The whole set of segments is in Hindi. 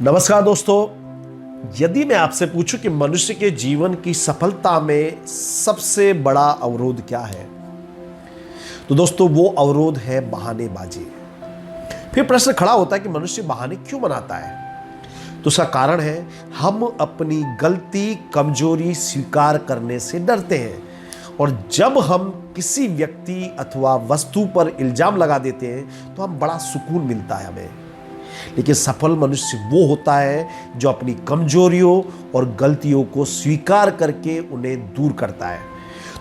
नमस्कार दोस्तों। यदि मैं आपसे पूछूं कि मनुष्य के जीवन की सफलता में सबसे बड़ा अवरोध क्या है, तो दोस्तों वो अवरोध है बहानेबाजी। फिर प्रश्न खड़ा होता है कि मनुष्य बहाने क्यों बनाता है। तो उसका कारण है हम अपनी गलती कमजोरी स्वीकार करने से डरते हैं, और जब हम किसी व्यक्ति अथवा वस्तु पर इल्जाम लगा देते हैं तो हम बड़ा सुकून मिलता है हमें। लेकिन सफल मनुष्य वो होता है जो अपनी कमजोरियों और गलतियों को स्वीकार करके उन्हें दूर करता है।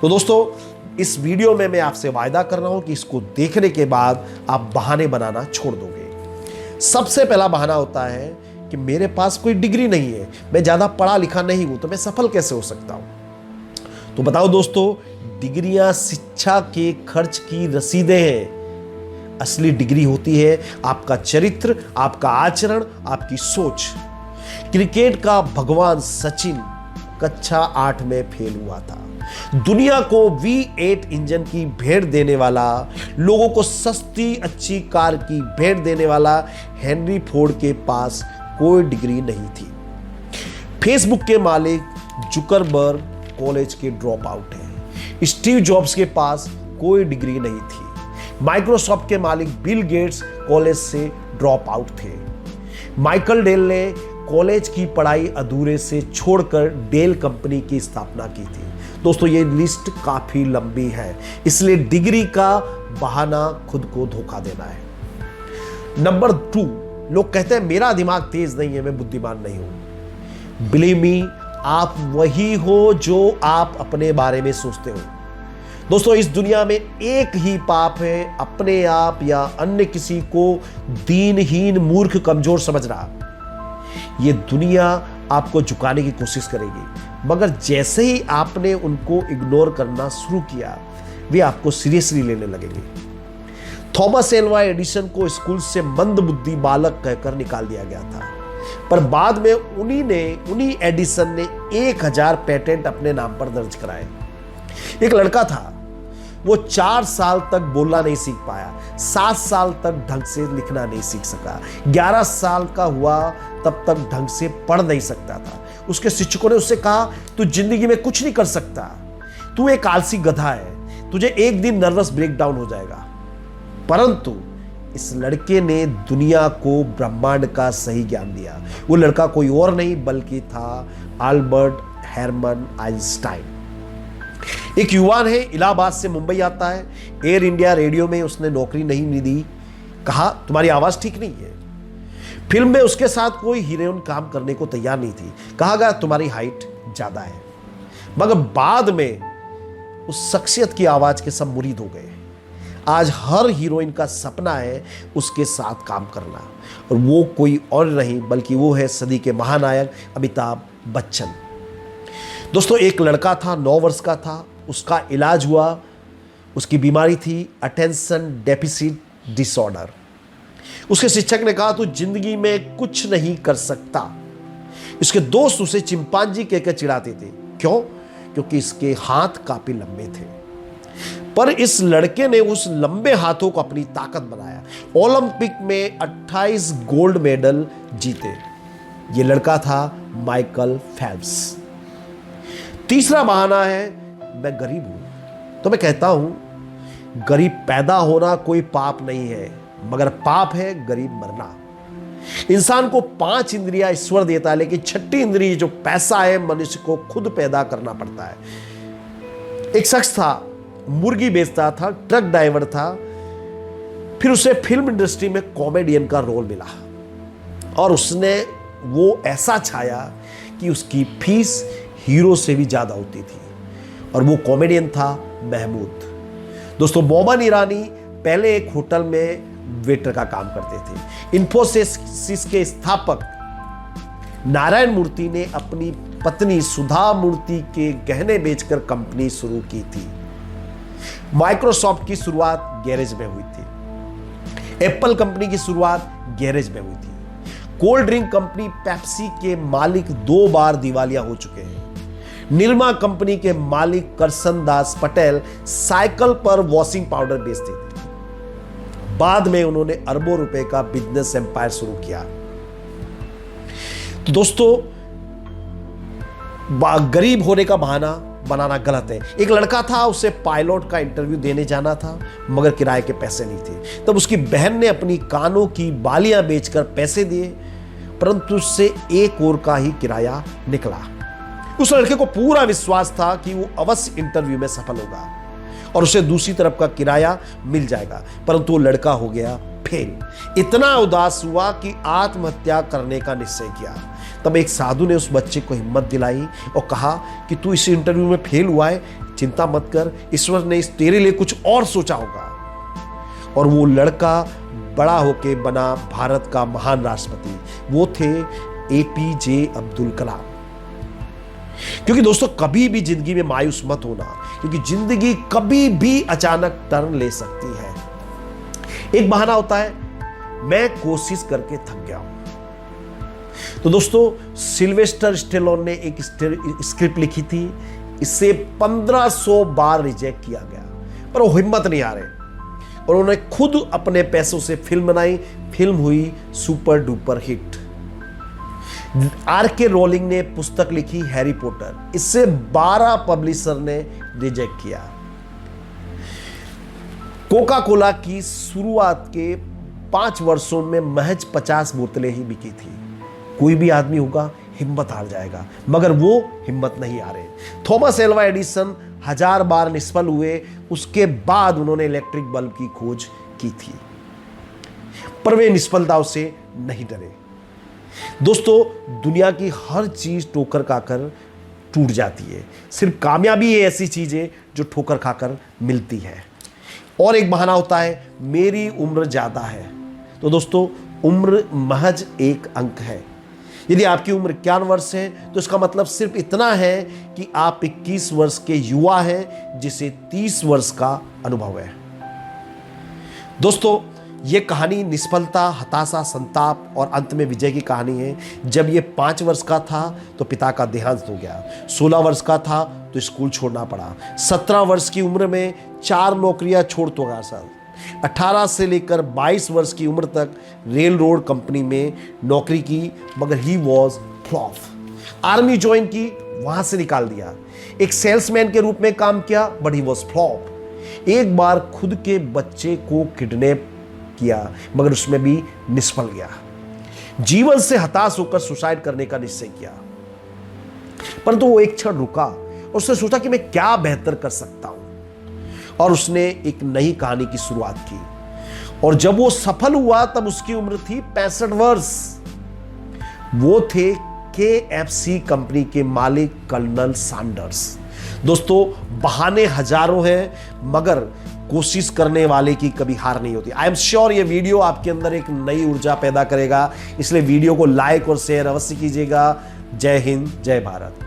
तो दोस्तों, इस वीडियो में मैं आपसे वायदा कर रहा हूं कि इसको देखने के बाद आप बहाने बनाना छोड़ दोगे। सबसे पहला बहाना होता है कि मेरे पास कोई डिग्री नहीं है, मैं ज्यादा पढ़ा लिखा नहीं हूं, तो मैं सफल कैसे हो सकता हूं। तो बताओ दोस्तों, डिग्रियां शिक्षा के खर्च की रसीदें हैं। असली डिग्री होती है आपका चरित्र, आपका आचरण, आपकी सोच। क्रिकेट का भगवान सचिन कक्षा 8 में फेल हुआ था। दुनिया को V8 इंजन की भेंट देने वाला, लोगों को सस्ती अच्छी कार की भेंट देने वाला हेनरी फोर्ड के पास कोई डिग्री नहीं थी। फेसबुक के मालिक जुकरबर्ग कॉलेज के ड्रॉप आउट हैं। स्टीव जॉब्स के पास कोई डिग्री नहीं थी। माइक्रोसॉफ्ट के मालिक बिल गेट्स कॉलेज से ड्रॉप आउट थे। माइकल डेल ने कॉलेज की पढ़ाई अधूरे से छोड़कर डेल कंपनी की स्थापना की थी। दोस्तों, ये लिस्ट काफी लंबी है, इसलिए डिग्री का बहाना खुद को धोखा देना है। नंबर 2, लोग कहते हैं मेरा दिमाग तेज नहीं है, मैं बुद्धिमान नहीं हूं। बिलीव मी, आप वही हो जो आप अपने बारे में सोचते हो। दोस्तों, इस दुनिया में एक ही पाप है, अपने आप या अन्य किसी को दीनहीन मूर्ख कमजोर समझ रहा। ये दुनिया आपको झुकाने की कोशिश करेगी, मगर जैसे ही आपने उनको इग्नोर करना शुरू किया, वे आपको सीरियसली लेने लगेंगे। थॉमस एल्वा एडिसन को स्कूल से मंदबुद्धि बालक कहकर निकाल दिया गया था, पर बाद में उन्हीं एडिसन ने 1000 पेटेंट अपने नाम पर दर्ज कराए। एक लड़का था, वो 4 साल तक बोलना नहीं सीख पाया, 7 साल तक ढंग से लिखना नहीं सीख सका, 11 साल का हुआ तब तक ढंग से पढ़ नहीं सकता था। उसके शिक्षकों ने उससे कहा, तू जिंदगी में कुछ नहीं कर सकता, तू एक आलसी गधा है, तुझे एक दिन नर्वस ब्रेकडाउन हो जाएगा। परंतु इस लड़के ने दुनिया को ब्रह्मांड का सही ज्ञान दिया। वो लड़का कोई और नहीं बल्कि था अल्बर्ट हरमन आइंस्टाइन। एक युवान है, इलाहाबाद से मुंबई आता है। एयर इंडिया रेडियो में उसने नौकरी नहीं दी। कहा, तुम्हारी आवाज ठीक नहीं है। फिल्म में उसके साथ कोई हीरोइन काम करने को तैयार नहीं थी। कहा गया, तुम्हारी हाइट ज्यादा है। मगर बाद में उस शख्सियत की आवाज के सब मुरीद हो गए। आज हर हीरोइन का सपना है उसके साथ काम करना, और वो कोई और नहीं बल्कि वो है सदी के महानायक अमिताभ बच्चन। दोस्तों, एक लड़का था, 9 वर्ष का था, उसका इलाज हुआ। उसकी बीमारी थी अटेंशन डेफिसिट डिसऑर्डर। उसके शिक्षक ने कहा, तू जिंदगी में कुछ नहीं कर सकता। इसके दोस्त उसे चिंपांजी कहकर चिढ़ाते थे। क्यों? क्योंकि इसके हाथ काफी लंबे थे। पर इस लड़के ने उस लंबे हाथों को अपनी ताकत बनाया। ओलंपिक में 28 गोल्ड मेडल जीते। यह लड़का था माइकल फेल्प्स। तीसरा बहाना है, मैं गरीब हूं। तो मैं कहता हूं, गरीब पैदा होना कोई पाप नहीं है, मगर पाप है गरीब मरना। इंसान को 5 इंद्रियां ईश्वर देता है, लेकिन 6ठी इंद्रिय जो पैसा है, मनुष्य को खुद पैदा करना पड़ता है। एक शख्स था, मुर्गी बेचता था, ट्रक ड्राइवर था। फिर उसे फिल्म इंडस्ट्री में कॉमेडियन का रोल मिला, और उसने वो ऐसा छाया कि उसकी फीस हीरो से भी ज्यादा होती थी, और वो कॉमेडियन था महमूद। दोस्तों, मोमन ईरानी पहले एक होटल में वेटर का काम करते थे। इन्फोसिस के स्थापक नारायण मूर्ति ने अपनी पत्नी सुधा मूर्ति के गहने बेचकर कंपनी शुरू की थी। माइक्रोसॉफ्ट की शुरुआत गैरेज में हुई थी। एप्पल कंपनी की शुरुआत गैरेज में हुई थी। कोल्ड ड्रिंक कंपनी पेप्सी के मालिक 2 बार दिवालिया हो चुके हैं। निरमा कंपनी के मालिक करसन दास पटेल साइकिल पर वॉशिंग पाउडर बेचते थे। बाद में उन्होंने अरबों रुपए का बिजनेस एम्पायर शुरू किया। तो दोस्तों, गरीब होने का बहाना बनाना गलत है। एक लड़का था, उसे पायलट का इंटरव्यू देने जाना था, मगर किराए के पैसे नहीं थे। तब उसकी बहन ने अपनी कानों की बालियां बेचकर पैसे दिए, परंतु उससे एक और का ही किराया निकला। उस लड़के को पूरा विश्वास था कि वो अवश्य इंटरव्यू में सफल होगा और उसे दूसरी तरफ का किराया मिल जाएगा, परंतु वो लड़का हो गया फेल। इतना उदास हुआ कि आत्महत्या करने का निश्चय किया। तब एक साधु ने उस बच्चे को हिम्मत दिलाई और कहा कि तू इस इंटरव्यू में फेल हुआ है, चिंता मत कर, ईश्वर ने तेरे लिए कुछ और सोचा होगा। और वो लड़का बड़ा होके बना भारत का महान राष्ट्रपति। वो थे एपीजे अब्दुल कलाम। क्योंकि दोस्तों, कभी भी जिंदगी में मायूस मत होना, क्योंकि जिंदगी कभी भी अचानक टर्न ले सकती है। एक बहाना होता है, मैं कोशिश करके थक गया हूं। तो दोस्तों, सिल्वेस्टर स्टेलोन ने एक स्क्रिप्ट लिखी थी, इसे 1500 बार रिजेक्ट किया गया, पर वो हिम्मत नहीं हारे और उन्होंने खुद अपने पैसों से फिल्म बनाई। फिल्म हुई super duper hit. R K. Rowling ने पुस्तक लिखी हैरी पॉटर, इससे 12 पब्लिशर ने रिजेक्ट किया। कोका कोला की शुरुआत के 5 वर्षों में महज 50 बोतलें ही बिकी थी। कोई भी आदमी होगा, हिम्मत हार जाएगा, मगर वो हिम्मत नहीं हारे। थॉमस एल्वा एडिसन 1000 बार निष्फल हुए, उसके बाद उन्होंने इलेक्ट्रिक बल्ब की खोज की थी, पर वे निष्फलताओं से नहीं डरे। दोस्तों, दुनिया की हर चीज ठोकर खाकर टूट जाती है, सिर्फ कामयाबी ऐसी चीज है जो ठोकर खाकर मिलती है। और एक बहाना होता है, मेरी उम्र ज्यादा है। तो दोस्तों, उम्र महज एक अंक है। यदि आपकी उम्र 51 वर्ष है तो इसका मतलब सिर्फ इतना है कि आप 21 वर्ष के युवा हैं जिसे 30 वर्ष का अनुभव है। दोस्तों, यह कहानी निष्फलता, हताशा, संताप और अंत में विजय की कहानी है। जब यह 5 वर्ष का था तो पिता का देहांत हो गया। 16 वर्ष का था तो स्कूल छोड़ना पड़ा। 17 वर्ष की उम्र में 4 नौकरियां छोड़ तो गया सर। 18 से लेकर 22 वर्ष की उम्र तक रेल रोड कंपनी में नौकरी की, मगर he was flop. Army join की, वहां से निकाल दिया। एक सेल्समैन के रूप में काम किया, बट ही वॉज फ्लॉप। एक बार खुद के बच्चे को किडनैप किया, मगर उसमें भी निष्फल गया। जीवन से हताश होकर सुसाइड करने का निश्चय किया, परंतु वो एक क्षण रुका और उसने सोचा कि मैं क्या बेहतर कर सकता हूं, और उसने एक नई कहानी की शुरुआत की। और जब वो सफल हुआ तब उसकी उम्र थी 65 वर्ष। वो थे KFC कंपनी के मालिक कर्नल सैंडर्स। दोस्तों, बहाने हजारों हैं, मगर कोशिश करने वाले की कभी हार नहीं होती। आई एम श्योर ये वीडियो आपके अंदर एक नई ऊर्जा पैदा करेगा, इसलिए वीडियो को लाइक और शेयर अवश्य कीजिएगा। जय हिंद, जय भारत।